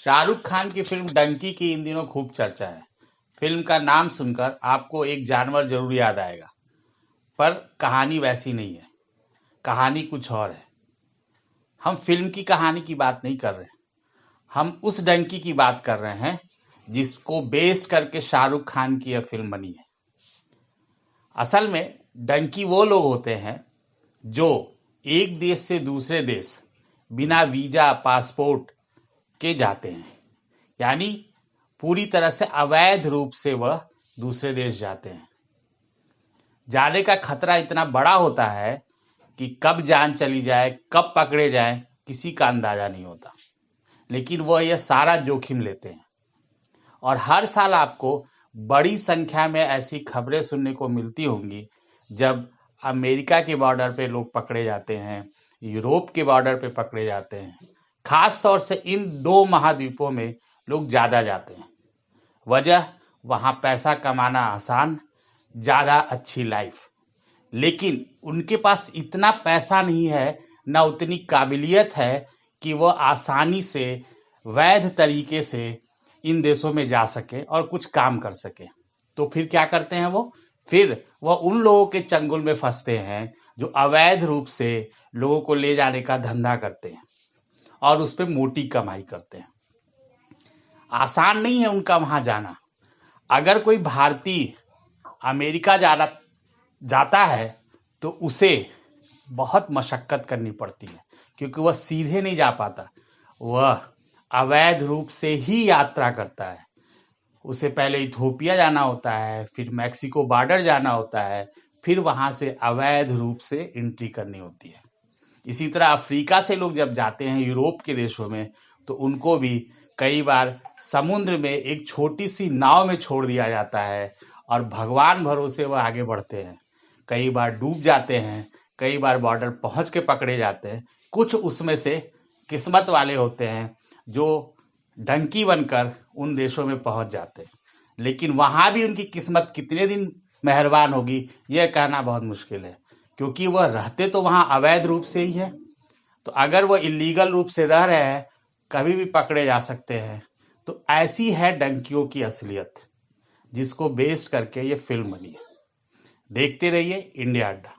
शाहरुख खान की फिल्म डंकी की इन दिनों खूब चर्चा है। फिल्म का नाम सुनकर आपको एक जानवर जरूर याद आएगा, पर कहानी वैसी नहीं है। कहानी कुछ और है। हम फिल्म की कहानी की बात नहीं कर रहे, हम उस डंकी की बात कर रहे हैं जिसको बेस्ड करके शाहरुख खान की यह फिल्म बनी है। असल में डंकी वो लोग होते हैं जो एक देश से दूसरे देश बिना वीजा पासपोर्ट के जाते हैं, यानी पूरी तरह से अवैध रूप से वह दूसरे देश जाते हैं। जाने का खतरा इतना बड़ा होता है कि कब जान चली जाए, कब पकड़े जाए, किसी का अंदाजा नहीं होता। लेकिन वह यह सारा जोखिम लेते हैं और हर साल आपको बड़ी संख्या में ऐसी खबरें सुनने को मिलती होंगी जब अमेरिका के बॉर्डर पे लोग पकड़े जाते हैं, यूरोप के बॉर्डर पे पकड़े जाते हैं। खास तौर से इन दो महाद्वीपों में लोग ज़्यादा जाते हैं। वजह, वहाँ पैसा कमाना आसान, ज़्यादा अच्छी लाइफ। लेकिन उनके पास इतना पैसा नहीं है, ना उतनी काबिलियत है कि वह आसानी से वैध तरीके से इन देशों में जा सके और कुछ काम कर सके। तो फिर क्या करते हैं वो? फिर वह उन लोगों के चंगुल में फंसते हैं जो अवैध रूप से लोगों को ले जाने का धंधा करते हैं और उस पर मोटी कमाई करते हैं। आसान नहीं है उनका वहां जाना। अगर कोई भारतीय अमेरिका जाता है तो उसे बहुत मशक्कत करनी पड़ती है, क्योंकि वह सीधे नहीं जा पाता। वह अवैध रूप से ही यात्रा करता है। उसे पहले इथोपिया जाना होता है, फिर मैक्सिको बॉर्डर जाना होता है, फिर वहां से अवैध रूप से एंट्री करनी होती है। इसी तरह अफ्रीका से लोग जब जाते हैं यूरोप के देशों में, तो उनको भी कई बार समुद्र में एक छोटी सी नाव में छोड़ दिया जाता है और भगवान भरोसे वह आगे बढ़ते हैं। कई बार डूब जाते हैं, कई बार बॉर्डर पहुंच के पकड़े जाते हैं। कुछ उसमें से किस्मत वाले होते हैं जो डंकी बनकर उन देशों में पहुंच जाते हैं। लेकिन वहां भी उनकी किस्मत कितने दिन मेहरबान होगी, यह कहना बहुत मुश्किल है, क्योंकि वह रहते तो वहां अवैध रूप से ही है। तो अगर वह इलीगल रूप से रह रहे हैं, कभी भी पकड़े जा सकते हैं। तो ऐसी है डंकियों की असलियत, जिसको बेस्ड करके ये फिल्म बनी है। देखते रहिए इंडिया अड्डा।